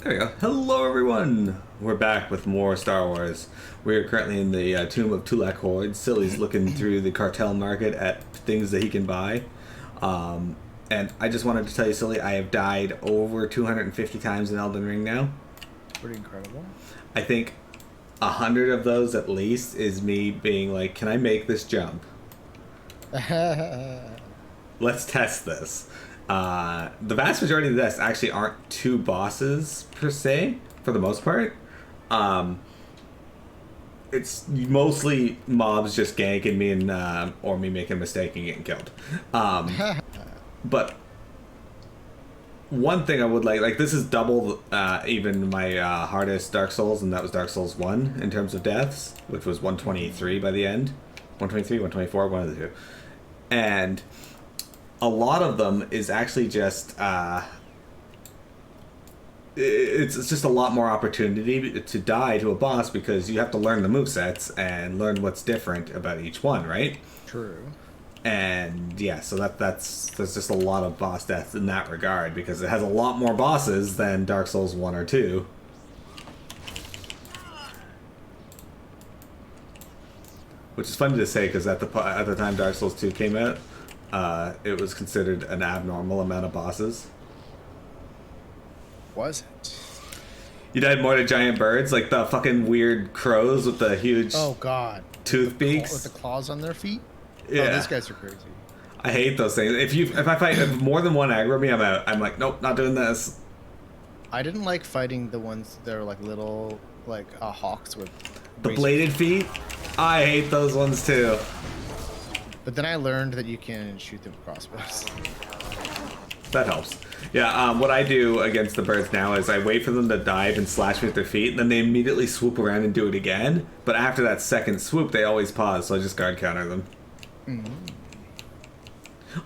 There we go. Hello, everyone. We're back with more Star Wars. We are currently in the Tomb of Tulak Horde. Silly's looking through the cartel market at things that he can buy. And I just wanted to tell you, Silly, I have died over 250 times in Elden Ring now. Pretty incredible. I think 100 of those at least is me being like, can I make this jump? Let's test this. The vast majority of this actually aren't two bosses per se, for the most part. It's mostly mobs just ganking me and or me making a mistake and getting killed. But one thing I would like this is double even my hardest Dark Souls, and that was Dark Souls 1 in terms of deaths, which was 123 by the end. 123, 124, one of the two. And a lot of them is actually just it's just a lot more opportunity to die to a boss because you have to learn the movesets and learn what's different about each one, right? True. And yeah, so there's just a lot of boss deaths in that regard because it has a lot more bosses than Dark Souls 1 or 2. Which is funny to say because at the time Dark Souls 2 came out, it was considered an abnormal amount of bosses. Was it? You died more to giant birds, like the fucking weird crows with the huge tooth beaks. With the claws on their feet? Yeah. Oh, these guys are crazy. I hate those things. If I fight more than one aggro me, I'm out. I'm like, nope, not doing this. I didn't like fighting the ones that are like little, like hawks with the bladed feet. I hate those ones too. But then I learned that you can shoot them with crossbows. That helps. Yeah, what I do against the birds now is I wait for them to dive and slash me with their feet, and then they immediately swoop around and do it again. But after that second swoop, they always pause, so I just guard counter them. Mm-hmm.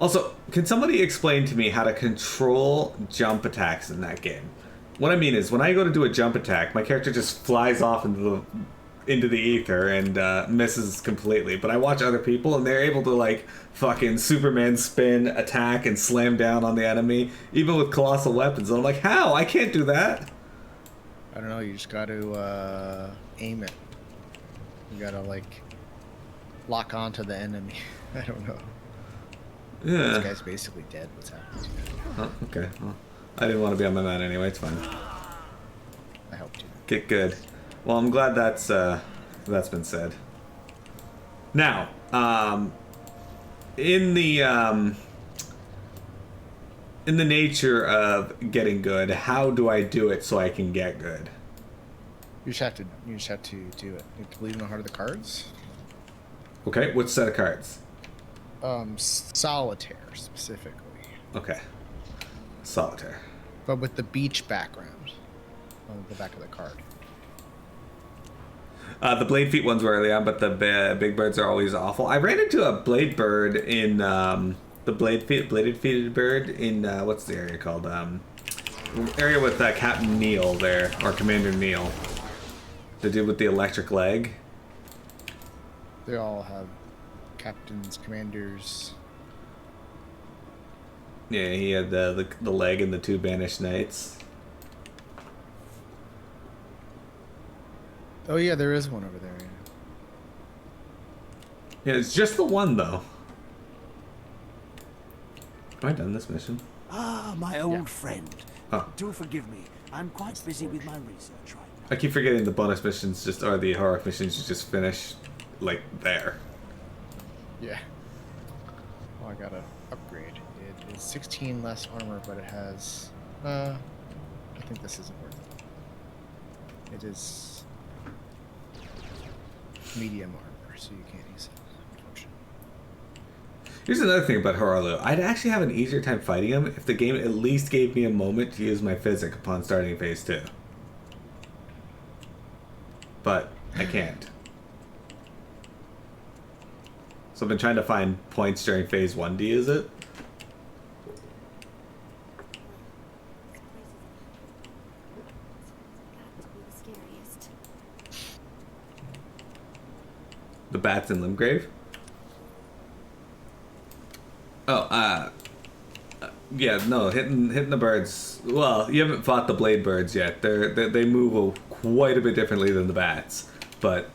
Also, can somebody explain to me how to control jump attacks in that game? What I mean is, when I go to do a jump attack, my character just flies off into the ether and misses completely. But I watch other people and they're able to like fucking Superman spin, attack, and slam down on the enemy, even with colossal weapons. And I'm like, how? I can't do that. I don't know. You just got to aim it. You got to like lock onto the enemy. I don't know. Yeah. This guy's basically dead. What's happening? Oh, okay. Well, I didn't want to be on my mat anyway. It's fine. I helped you. Get good. Well, I'm glad that's been said. Now, in the nature of getting good, how do I do it so I can get good? You just have to do it. You have to believe in the heart of the cards. Okay, which set of cards? Solitaire specifically. Okay, solitaire. But with the beach background on the back of the card. The blade feet ones were early on, but the big birds are always awful. I ran into a blade bird in the bladed feeted bird in what's the area called? Area with Captain Neil there, or Commander Neil. The dude with the electric leg. They all have captains, commanders. Yeah, he had the leg and the two banished knights. Oh yeah, there is one over there. Yeah, it's just the one though. Have I done this mission? Ah, my old friend. Oh. Do forgive me. I'm quite busy with my research right now. I keep forgetting the bonus missions or the horror missions you just finish, like, there. Yeah. Oh, I gotta upgrade. It is 16 less armor, but it has... I think this isn't worth it. It is... medium armor, so you can't use it, unfortunately. Here's another thing about Horolu. I'd actually have an easier time fighting him if the game at least gave me a moment to use my physic upon starting phase 2. But I can't. So I've been trying to find points during phase 1 to use it. The bats in Limgrave? Oh, Yeah, no, hitting the birds. Well, you haven't fought the blade birds yet. They move quite a bit differently than the bats, but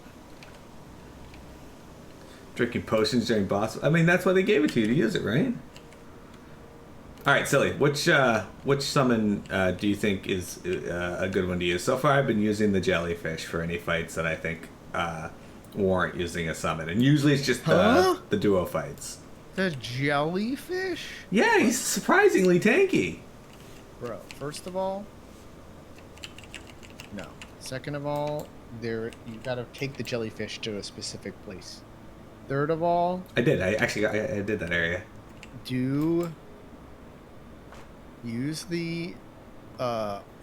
drinking potions during boss. I mean, that's why they gave it to you to use it, right? All right, silly. Which summon do you think is a good one to use? So far, I've been using the jellyfish for any fights that I think warrant using a summon, and usually it's just the duo fights. The jellyfish? Yeah, he's surprisingly tanky. Bro, first of all, no. Second of all, you gotta take the jellyfish to a specific place. Third of all, I did. I did that area. Do use the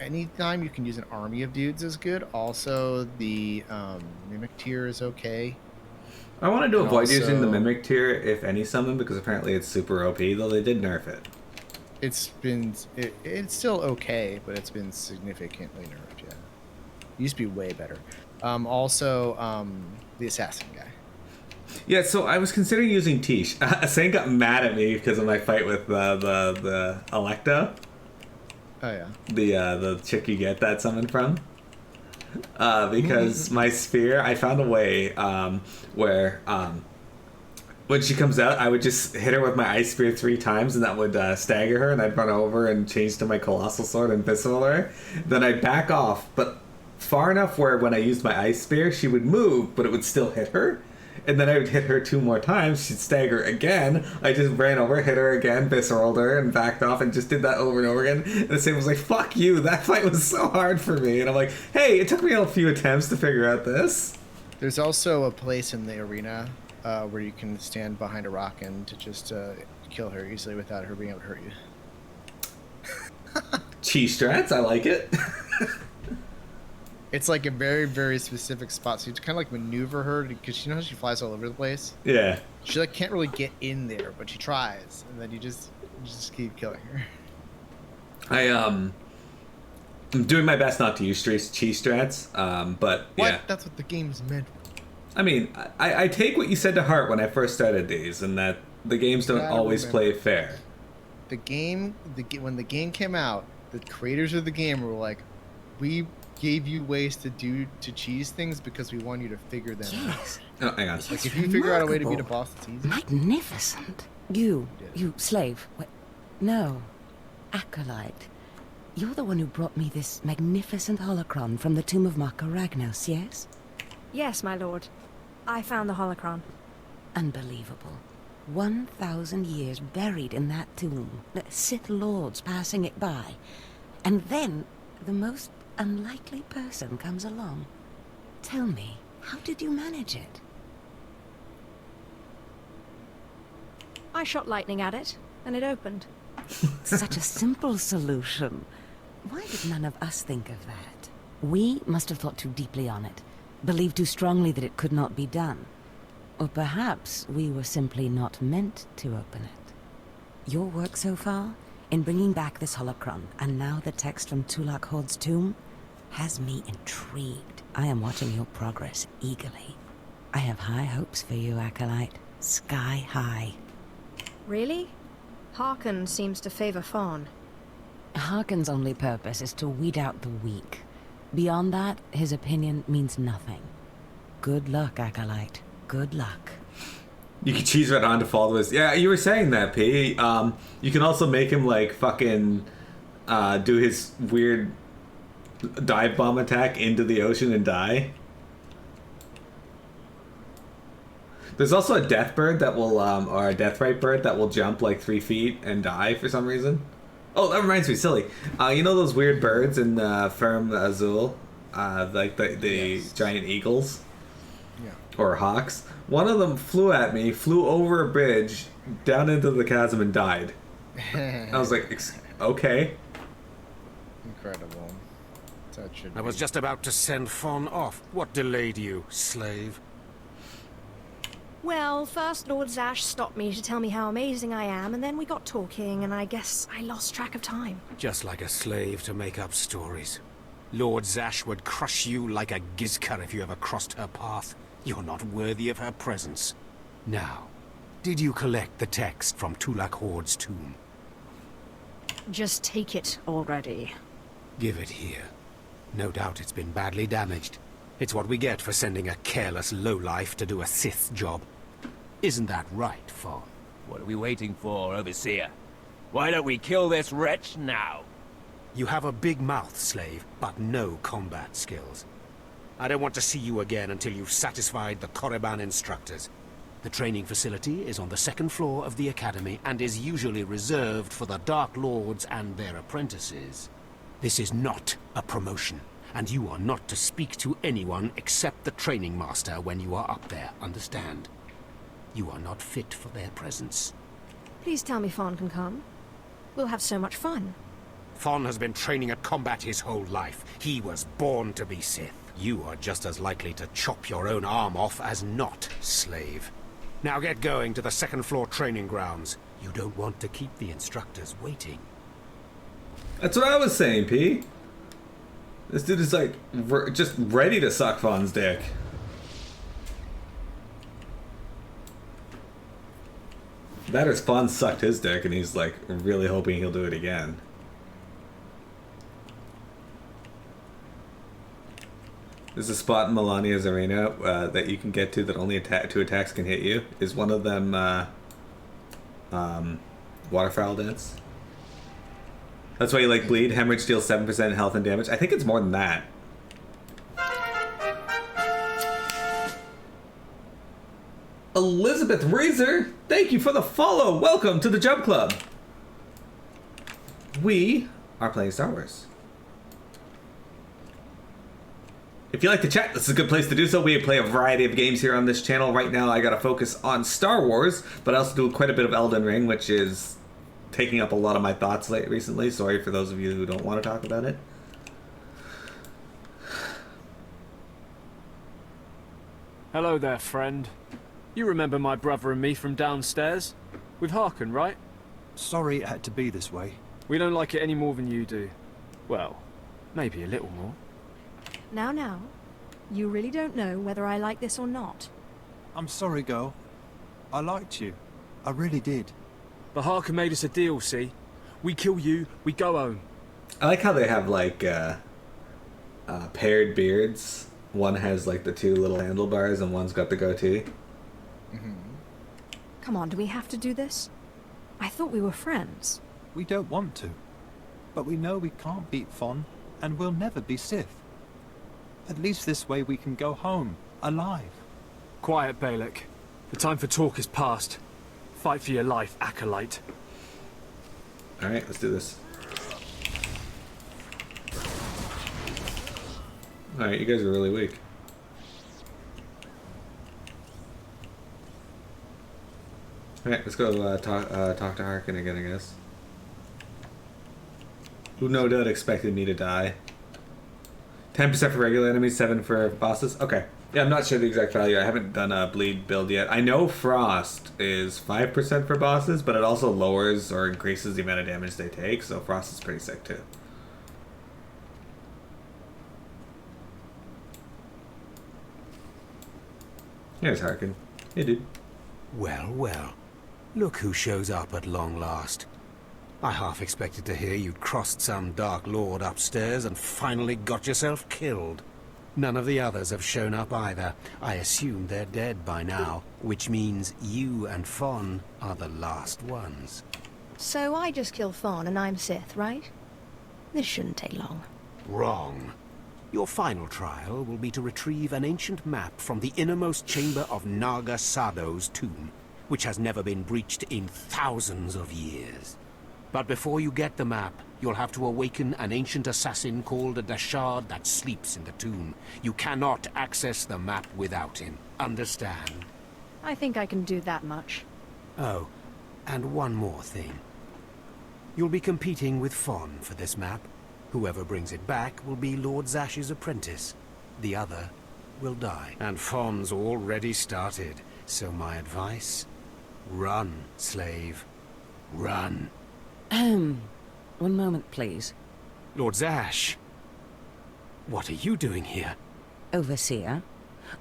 anytime you can use an army of dudes is good. Also, the mimic tier is okay. I wanted to avoid also, using the mimic tier if any summon because apparently it's super OP. Though they did nerf it. It's still okay, but it's been significantly nerfed. Yeah, it used to be way better. Also, the assassin guy. Yeah, so I was considering using Tish. Sane got mad at me because of my fight with the Electo. Oh yeah. The chick you get that summon from. Because my spear, I found a way where when she comes out, I would just hit her with my ice spear 3 times, and that would stagger her, and I'd run over and change to my colossal sword and pistol her. Then I'd back off, but far enough where when I used my ice spear, she would move, but it would still hit her. And then I would hit her 2 more times. She'd stagger again. I just ran over, hit her again, visceraled her, and backed off, and just did that over and over again. And the same was like, "Fuck you! That fight was so hard for me." And I'm like, "Hey, it took me a few attempts to figure out this." There's also a place in the arena where you can stand behind a rock and to just kill her easily without her being able to hurt you. Cheese strats, I like it. It's like a very, very specific spot, so you have to kind of like maneuver her because you know how she flies all over the place. Yeah. She like can't really get in there, but she tries, and then you just keep killing her. I'm doing my best not to use cheese strats, but What? yeah. That's what the game's meant for. I mean, I take what you said to heart when I first started these, and that the games don't always play fair. When the game came out, the creators of the game were like, we gave you ways to cheese things because we want you to figure them out. Oh, hang on. Like if you figure out a way to beat a boss, it's easy. Magnificent. You slave. No, acolyte. You're the one who brought me this magnificent holocron from the tomb of Marka Ragnos, yes? Yes, my lord. I found the holocron. Unbelievable. 1,000 years buried in that tomb. The Sith Lords passing it by. And then the most unlikely person comes along. Tell me, how did you manage it? I shot lightning at it, and it opened. Such a simple solution. Why did none of us think of that? We must have thought too deeply on it, believed too strongly that it could not be done. Or perhaps we were simply not meant to open it. Your work so far, in bringing back this holocron, and now the text from Tulak Horde's tomb, has me intrigued. I am watching your progress eagerly. I have high hopes for you, Acolyte. Sky high. Really? Harken seems to favor Fawn. Harken's only purpose is to weed out the weak. Beyond that, his opinion means nothing. Good luck, Acolyte. Good luck. You can cheese right on to follow this. Yeah, you were saying that, P. You can also make him like fucking do his weird dive bomb attack into the ocean and die. There's also a death bird that will, or a death right bird that will jump like 3 feet and die for some reason. Oh, that reminds me, silly. You know those weird birds in Firm Azul? Like the giant eagles? Yeah. Or hawks? One of them flew at me, flew over a bridge, down into the chasm and died. I was like, okay. Incredible. That should I was just about to send Fawn off. What delayed you, slave? Well, first Lord Zash stopped me to tell me how amazing I am, and then we got talking, and I guess I lost track of time. Just like a slave to make up stories. Lord Zash would crush you like a gizka if you ever crossed her path. You're not worthy of her presence. Now, did you collect the text from Tulak Horde's tomb? Just take it already. Give it here. No doubt it's been badly damaged. It's what we get for sending a careless lowlife to do a Sith's job. Isn't that right, Fawn? What are we waiting for, Overseer? Why don't we kill this wretch now? You have a big mouth, slave, but no combat skills. I don't want to see you again until you've satisfied the Korriban instructors. The training facility is on the second floor of the academy and is usually reserved for the Dark Lords and their apprentices. This is not a promotion, and you are not to speak to anyone except the training master when you are up there, understand? You are not fit for their presence. Please tell me Fawn can come. We'll have so much fun. Fawn has been training at combat his whole life. He was born to be Sith. You are just as likely to chop your own arm off as not, slave. Now get going to the second floor training grounds. You don't want to keep the instructors waiting. That's what I was saying, P. This dude is like just ready to suck Fawn's dick. That or Fawn sucked his dick and he's like really hoping he'll do it again. There's a spot in Melania's arena that you can get to that only two attacks can hit you. Is one of them waterfowl dance? That's why you like bleed. Hemorrhage deals 7% health and damage. I think it's more than that. Elizabeth Reeser, thank you for the follow. Welcome to the Jump Club. We are playing Star Wars. If you like to chat, this is a good place to do so. We play a variety of games here on this channel. Right now, I got to focus on Star Wars, but I also do quite a bit of Elden Ring, which is taking up a lot of my thoughts recently. Sorry for those of you who don't want to talk about it. Hello there, friend. You remember my brother and me from downstairs? With Harken, right? Sorry it had to be this way. We don't like it any more than you do. Well, maybe a little more. Now, you really don't know whether I like this or not. I'm sorry, girl. I liked you. I really did. But Harken made us a deal, see? We kill you, we go home. I like how they have like paired beards. One has like the two little handlebars and one's got the goatee. Come on, do we have to do this? I thought we were friends. We don't want to. But we know we can't beat Fon, and we'll never be Sith. At least this way we can go home, alive. Quiet, Balak. The time for talk is past. Fight for your life, Acolyte. Alright, let's do this. Alright, you guys are really weak. Alright, let's go talk to Harken again, I guess. Who no doubt expected me to die. 10% for regular enemies, 7 for bosses. Okay. Yeah, I'm not sure the exact value. I haven't done a bleed build yet. I know Frost is 5% for bosses, but it also lowers or increases the amount of damage they take, so Frost is pretty sick too. Here's Harken. Hey, dude. Well, well. Look who shows up at long last. I half expected to hear you'd crossed some Dark Lord upstairs and finally got yourself killed. None of the others have shown up either. I assume they're dead by now, which means you and Fon are the last ones. So I just kill Fawn and I'm Sith, right? This shouldn't take long. Wrong. Your final trial will be to retrieve an ancient map from the innermost chamber of Naga Sado's tomb, which has never been breached in thousands of years. But before you get the map, you'll have to awaken an ancient assassin called a Dashard that sleeps in the tomb. You cannot access the map without him. Understand? I think I can do that much. Oh, and one more thing. You'll be competing with Fon for this map. Whoever brings it back will be Lord Zash's apprentice. The other will die. And Fon's already started. So my advice? Run, slave. Run. One moment, please. Lord Zash. What are you doing here? Overseer,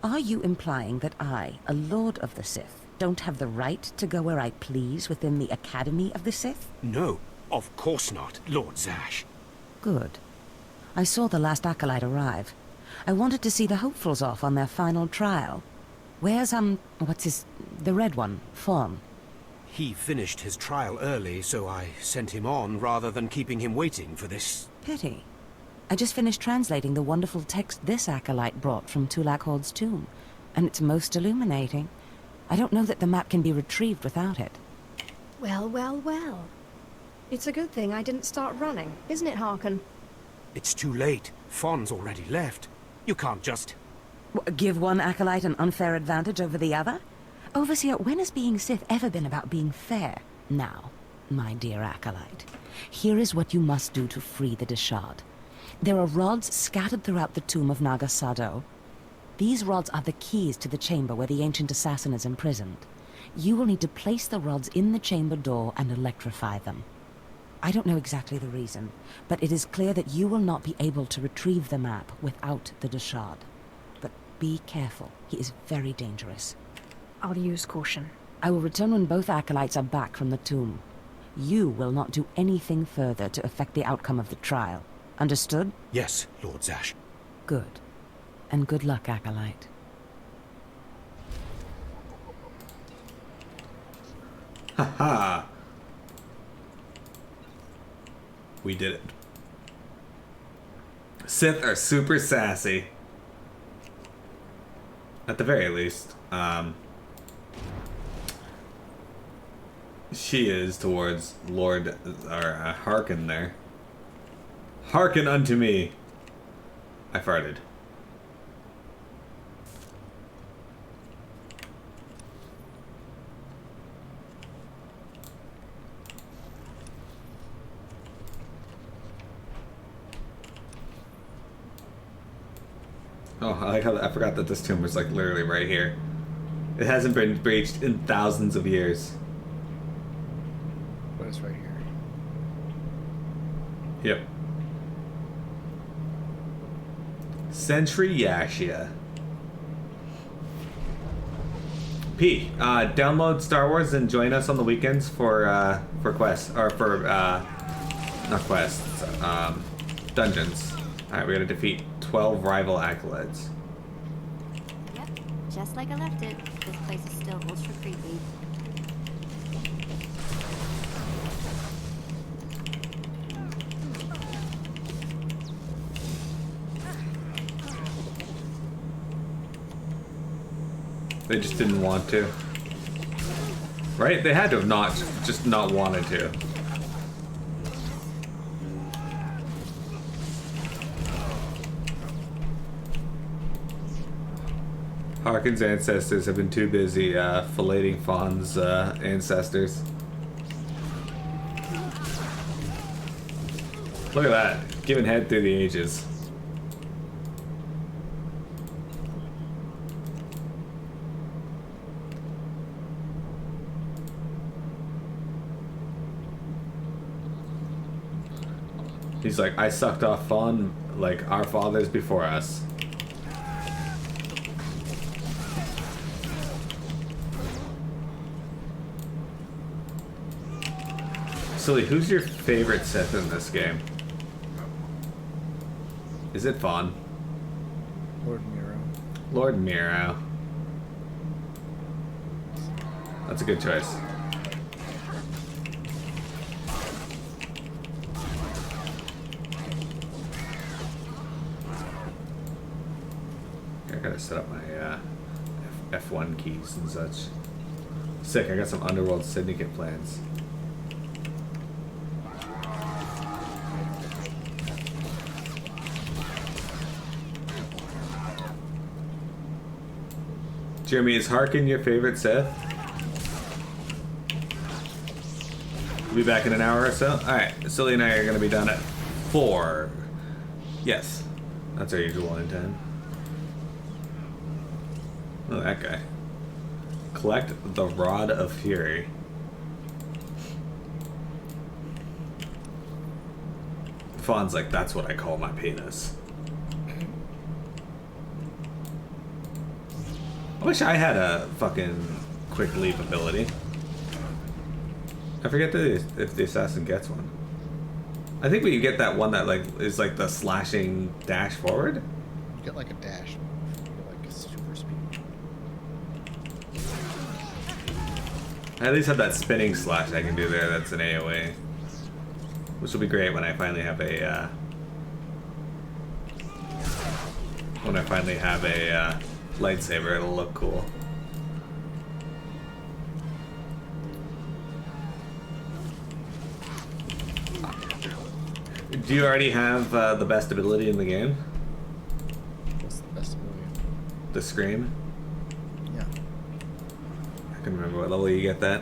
are you implying that I, a Lord of the Sith, don't have the right to go where I please within the Academy of the Sith? No. Of course not, Lord Zash. Good. I saw the last acolyte arrive. I wanted to see the hopefuls off on their final trial. Where's, the red one, Fawn? He finished his trial early, so I sent him on rather than keeping him waiting for this. Pity. I just finished translating the wonderful text this acolyte brought from Tulak Hord's tomb, and it's most illuminating. I don't know that the map can be retrieved without it. Well, well, well. It's a good thing I didn't start running, isn't it, Harken? It's too late. Fawn's already left. You can't just... Give one acolyte an unfair advantage over the other? Overseer, when has being Sith ever been about being fair? Now, my dear acolyte, here is what you must do to free the Deshard. There are rods scattered throughout the tomb of Naga Sado. These rods are the keys to the chamber where the ancient assassin is imprisoned. You will need to place the rods in the chamber door and electrify them. I don't know exactly the reason, but it is clear that you will not be able to retrieve the map without the Deshard. But be careful. He is very dangerous. I'll use caution. I will return when both acolytes are back from the tomb. You will not do anything further to affect the outcome of the trial. Understood? Yes, Lord Zash. Good. And good luck, acolyte. Haha. We did it. Sith are super sassy. At the very least. She is towards Lord Harken there. Hearken unto me. I farted. Oh, I like how I forgot that this tomb was like literally right here. It hasn't been breached in thousands of years. But it's right here. Yep. Sentry Yashia. P. Download Star Wars and join us on the weekends for quests or for not quests, dungeons. All right, we gotta defeat 12 rival acolytes. Yep, just like I left it. This place is still ultra creepy. They just didn't want to. Right? They had to have not wanted to. Harken's ancestors have been too busy filleting Fawn's ancestors. Look at that. Giving head through the ages. He's like, I sucked off Fawn like our fathers before us. Silly, who's your favorite Sith in this game? Is it Fawn? Lord Miro. Lord Miro. That's a good choice. I gotta set up my F1 keys and such. Sick, I got some Underworld Syndicate plans. Jeremy, is Harken your favorite Sith? We'll be back in an hour or so. Alright, Silly and I are going to be done at 4. Yes, that's our usual intent. Oh, that guy. Collect the Rod of Fury. Fawn's like, that's what I call my penis. I wish I had a fucking quick leap ability. I forget if the assassin gets one. I think we get that one that like is like the slashing dash forward. You get like a dash. You get like a super speed. I at least have that spinning slash I can do there. That's an AOA, which will be great when I finally have a lightsaber. It'll look cool. Do you already have the best ability in the game? What's the best ability? The Scream? Yeah. I can remember what level you get that.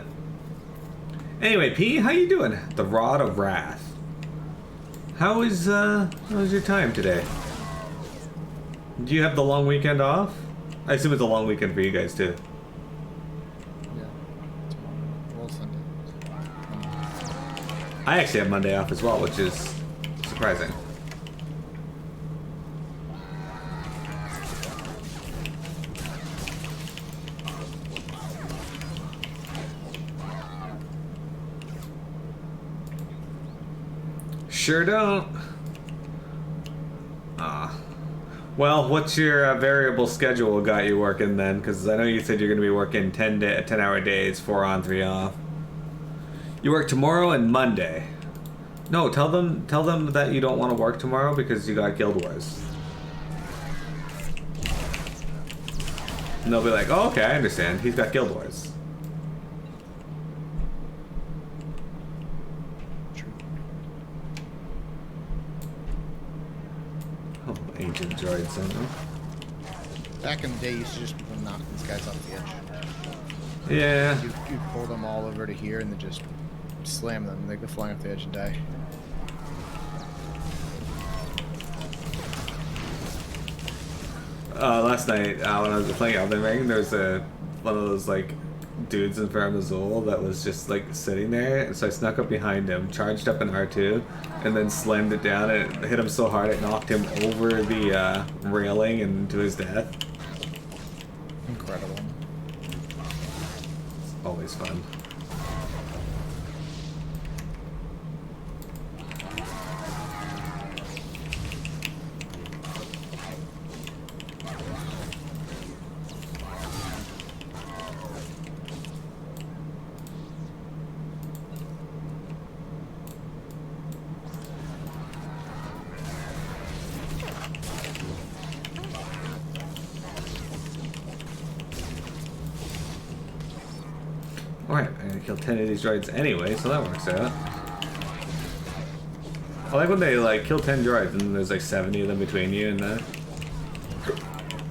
Anyway, P, how you doing? The Rod of Wrath. How was your time today? Do you have the long weekend off? I assume it's a long weekend for you guys too. Yeah. Tomorrow. Well, Sunday. I actually have Monday off as well, which is surprising. Sure don't. Well, what's your variable schedule got you working then? Because I know you said you're going to be working 10-hour days, 4 on, 3 off. You work tomorrow and Monday. No, tell them that you don't want to work tomorrow because you got Guild Wars. And they'll be like, oh, okay, I understand. He's got Guild Wars. Oh, ancient droids, I know. Back in the day, you used to just knock these guys off the edge. Yeah. You pull them all over to here and then just slam them. They go flying off the edge and die. Last night, when I was playing Elden Ring, there was one of those like dudes in front of Azul that was just like sitting there, so I snuck up behind him, charged up an R2, and then slammed it down, and it hit him so hard it knocked him over the railing and to his death. Incredible. It's always fun. Alright, I'm gonna kill 10 of these droids anyway, so that works out. I like when they like kill 10 droids and then there's like 70 of them between you and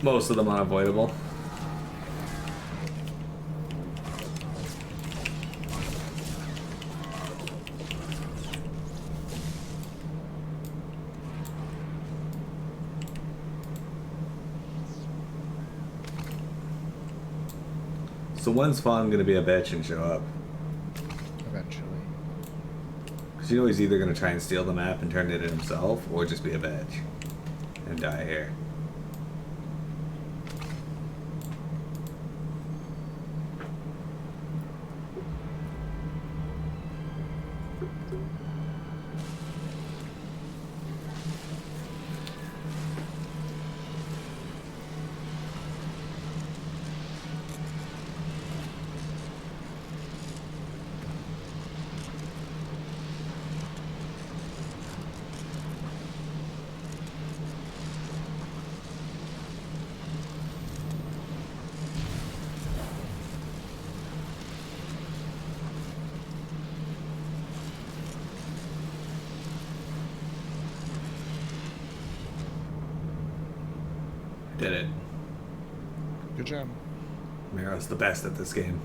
most of them unavoidable. So when's Fawn gonna be a bitch and show up? Eventually. Because you know he's either gonna try and steal the map and turn it in himself, or just be a bitch and die here. Did it. Good job. Mero's the best at this game.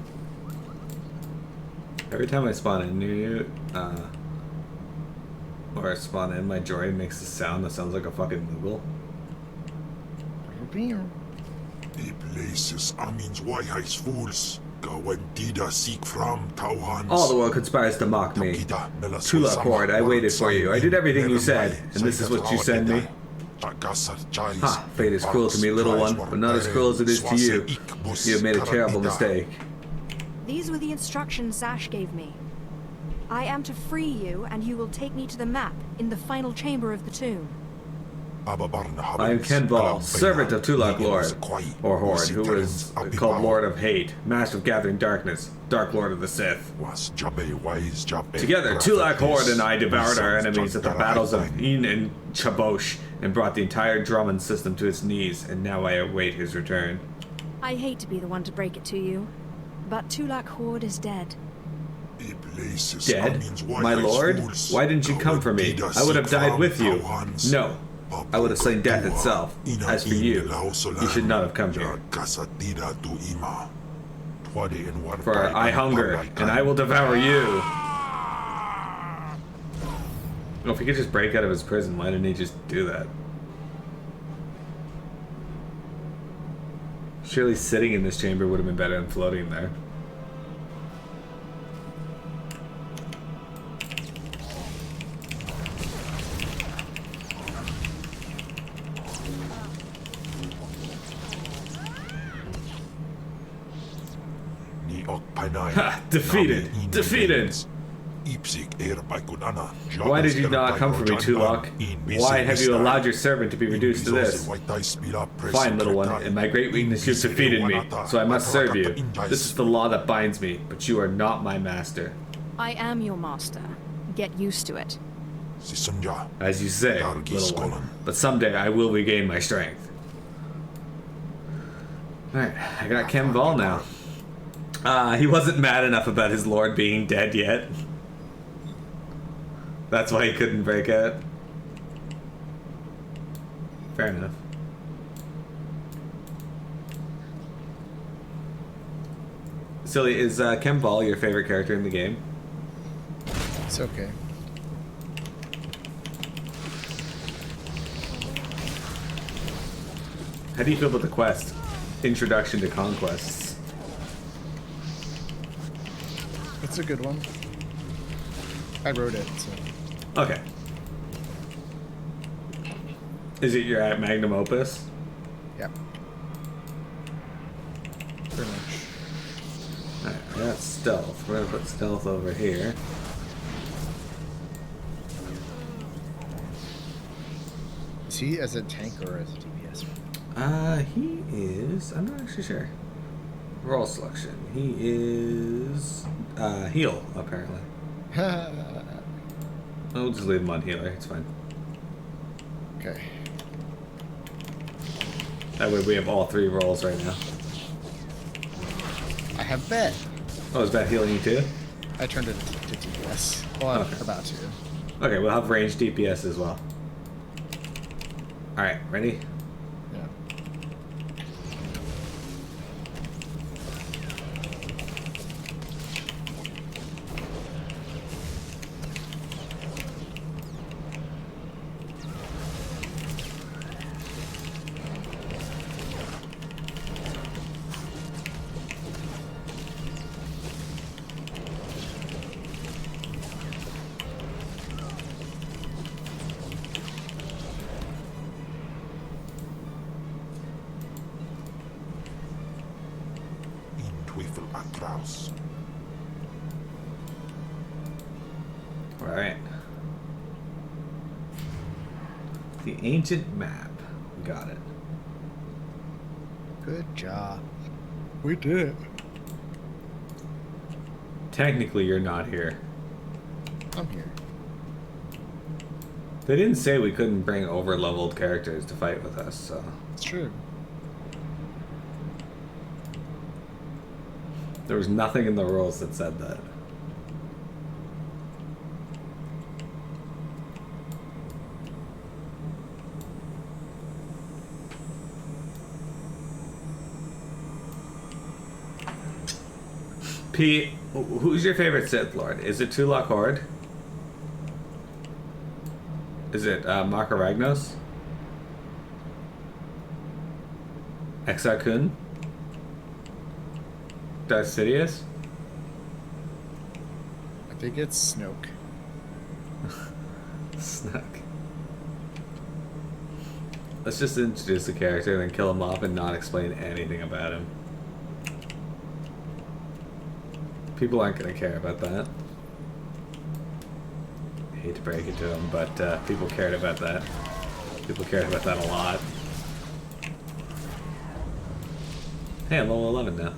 Every time I spawn in near you, or I spawn in, my droid makes a sound that sounds like a fucking Moogle. The places Amin's Waiheis fools. Gawantida seek from Tauhans. All the world conspires to mock me. Tula Horde, I waited for you. I did everything you said, and this is what you send me? Ha, fate is cruel to me, little one, but not as cruel as it is to you. You have made a terrible mistake. These were the instructions Zash gave me. I am to free you, and you will take me to the map in the final chamber of the tomb. I am Ken Ball, servant of Tulak Lord, or Horde, who was called Lord of Hate, Master of Gathering Darkness, Dark Lord of the Sith. Together, Tulak Horde and I devoured our enemies at the battles of Een and Chabosh, and brought the entire Drummond system to its knees, and now I await his return. I hate to be the one to break it to you, but Tulak Horde is dead. Dead? My lord? Why didn't you come for me? I would have died with you. No. I would have slain death itself. As for you, you should not have come here. For I hunger, and I will devour you. Well, if he could just break out of his prison, why didn't he just do that? Surely sitting in this chamber would have been better than floating there. Ha! Defeated! Defeated! Why did you not come for me, Tulak? Why have you allowed your servant to be reduced to this? Fine, little one. In my great weakness, you've defeated me, so I must serve you. This is the law that binds me, but you are not my master. I am your master. Get used to it. As you say, little one. But someday I will regain my strength. Alright, I got Ken Ball now. He wasn't mad enough about his lord being dead yet. That's why he couldn't break out. Fair enough. Silly, is Ken Ball your favorite character in the game? It's okay. How do you feel about the quest? Introduction to Conquests. It's a good one. I wrote it, so. Okay. Is it your magnum opus? Yep. Pretty much. Alright, I got stealth. We're gonna put stealth over here. Is he as a tank or as a DPS? He is. I'm not actually sure. Role selection. He is heal, apparently. I'll just leave him on healer. It's fine. Okay. That way we have all three roles right now. I have Bet. Oh, is Bet healing you too? I turned it to DPS. Well, I'm about to. Okay, we'll have ranged DPS as well. Alright, ready? Yeah. Alright. The ancient map. Got it. Good job. We did it. Technically, you're not here. I'm here. They didn't say we couldn't bring over-leveled characters to fight with us, so... It's true. There was nothing in the rules that said that. P, who's your favorite Sith Lord? Is it Tulak Horde? Is it Maka Ragnos? Exar Kun? Darth Sidious? I think it's Snoke. Snoke. Let's just introduce the character and then kill him off and not explain anything about him. People aren't going to care about that. hate to break it to them, but people cared about that. People cared about that a lot. Hey, I'm level 11 now.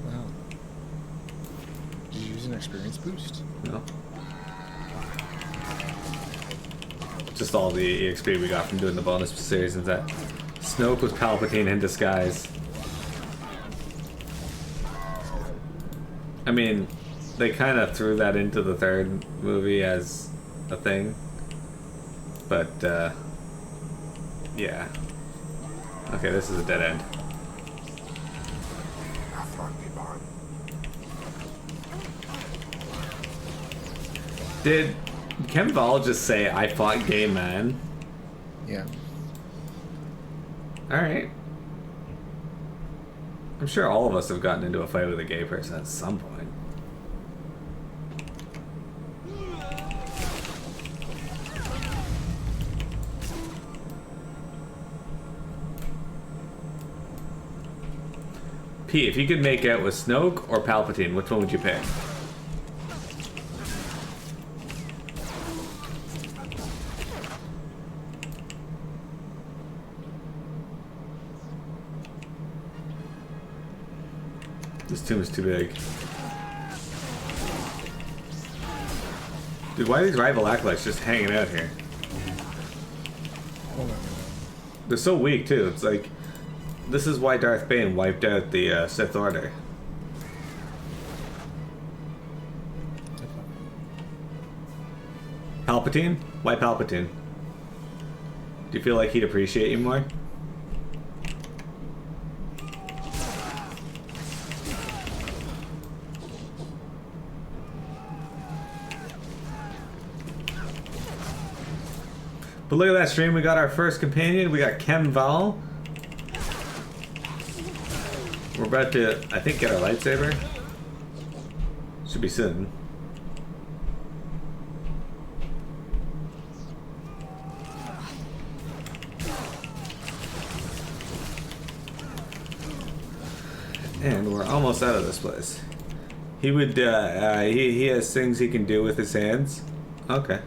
Wow. Did you use an experience boost? No. Just all the EXP we got from doing the bonus series and that. Snoke was Palpatine in disguise. I mean, they kind of threw that into the third movie as a thing. But, yeah. Okay, this is a dead end. Did Ken Val just say, I fought gay men? Yeah. Alright. I'm sure all of us have gotten into a fight with a gay person at some point. P, if you could make out with Snoke or Palpatine, which one would you pick? This tomb is too big. Dude, why are these rival acolytes just hanging out here? They're so weak too. It's like, this is why Darth Bane wiped out the Sith Order. Palpatine? Why Palpatine? Do you feel like he'd appreciate you more? But look at that stream, we got our first companion, we got Ken Val. We're about to, I think, get our lightsaber. Should be soon. And we're almost out of this place. He would, he has things he can do with his hands. Okay.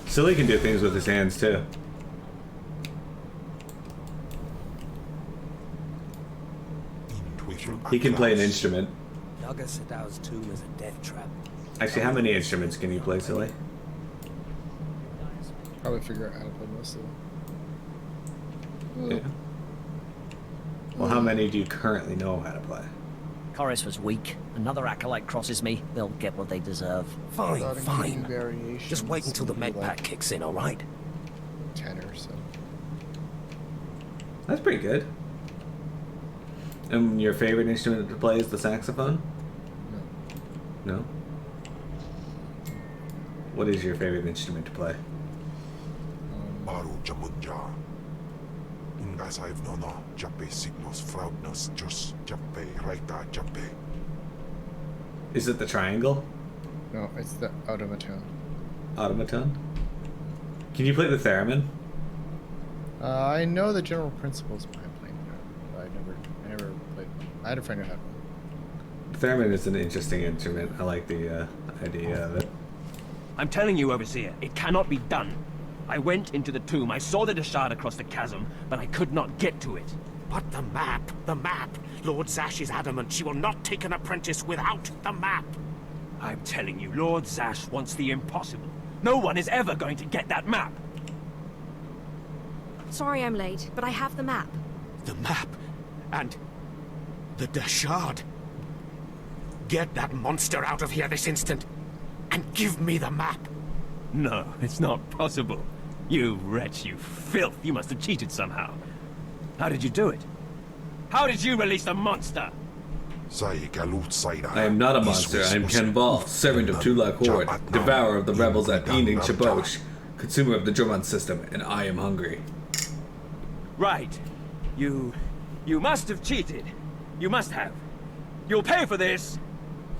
Silly can do things with his hands too. He can play an instrument. Naga Sadow's tomb is a death trap. Actually, how many instruments can you play, Silly? Probably figure out how to play most of them. Yeah. Well, how many do you currently know how to play? Chorus was weak. Another acolyte crosses me, they'll get what they deserve. Fine, fine. Just wait until the med pack kicks in, alright? 10 or so. That's pretty good. And your favorite instrument to play is the saxophone? No. No? What is your favorite instrument to play? Maru Jamunja. As I've known, Jappe Signos Fraudnus Jus Jappe Raita Jappe. Is it the triangle? No, it's the automaton. Automaton? Can you play the theremin? I know the general principles behind playing it, but I never played. I had a friend who had one. The theremin is an interesting instrument. I like the idea of it. I'm telling you, Overseer, it cannot be done. I went into the tomb, I saw the shard across the chasm, but I could not get to it. But the map, the map! Lord Zash is adamant she will not take an apprentice without the map! I'm telling you, Lord Zash wants the impossible. No one is ever going to get that map. Sorry I'm late, but I have the map. The map? And the shard? Get that monster out of here this instant, and give me the map! No, it's not possible. You wretch, you filth, you must have cheated somehow. How did you do it? How did you release the monster? I am not a monster, I am Ken Val, servant of Tulak Horde, devourer of the rebels at Ening Chabosh, consumer of the Drummond system, and I am hungry. Right. You must have cheated. You must have. You'll pay for this!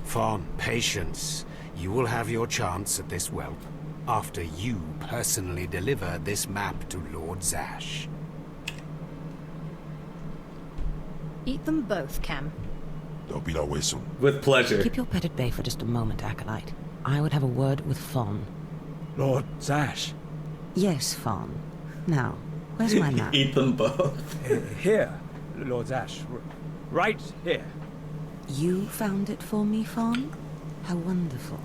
Fawn, patience. You will have your chance at this whelp, after you personally deliver this map to Lord Zash. Eat them both, Cam. 너 비라웨순. With pleasure. Keep your pet at bay for just a moment, Acolyte. I would have a word with Fawn. Lord Zash. Yes, Fawn. Now, where's my map? Eat them both. Here, Lord Zash. Right here. You found it for me, Fawn? How wonderful.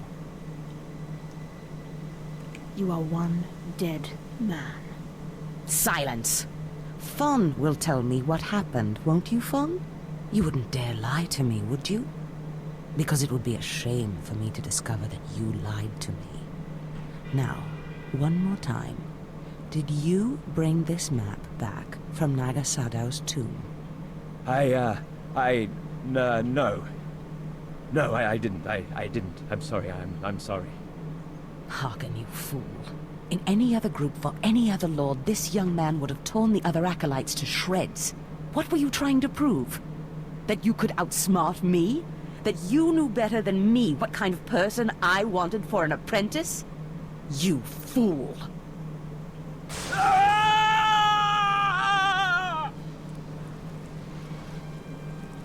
You are one dead man. Silence! Fawn will tell me what happened, won't you, Fawn? You wouldn't dare lie to me, would you? Because it would be a shame for me to discover that you lied to me. Now, one more time. Did you bring this map back from Nagasadow's tomb? No. No, I didn't. I didn't. I'm sorry. I'm sorry. Harken, you fool. In any other group for any other lord, this young man would have torn the other acolytes to shreds. What were you trying to prove? That you could outsmart me? That you knew better than me what kind of person I wanted for an apprentice? You fool!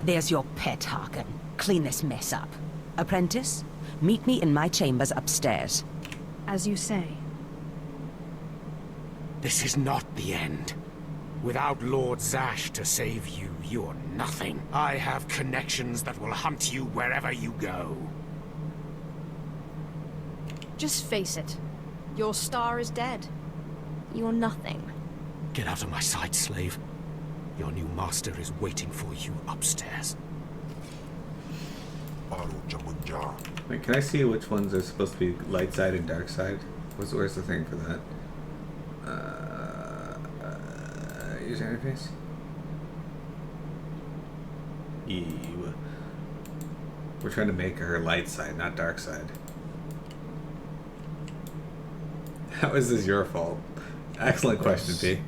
There's your pet, Harken. Clean this mess up. Apprentice, meet me in my chambers upstairs. As you say. This is not the end. Without Lord Zash to save you, you're nothing. I have connections that will hunt you wherever you go. Just face it. Your star is dead. You're nothing. Get out of my sight, slave. Your new master is waiting for you upstairs. 바로 전문자. Wait, can I see which ones are supposed to be light side and dark side? Where's the thing for that? User interface? Ew. We're trying to make her light side, not dark side. How is this your fault? Excellent question, P.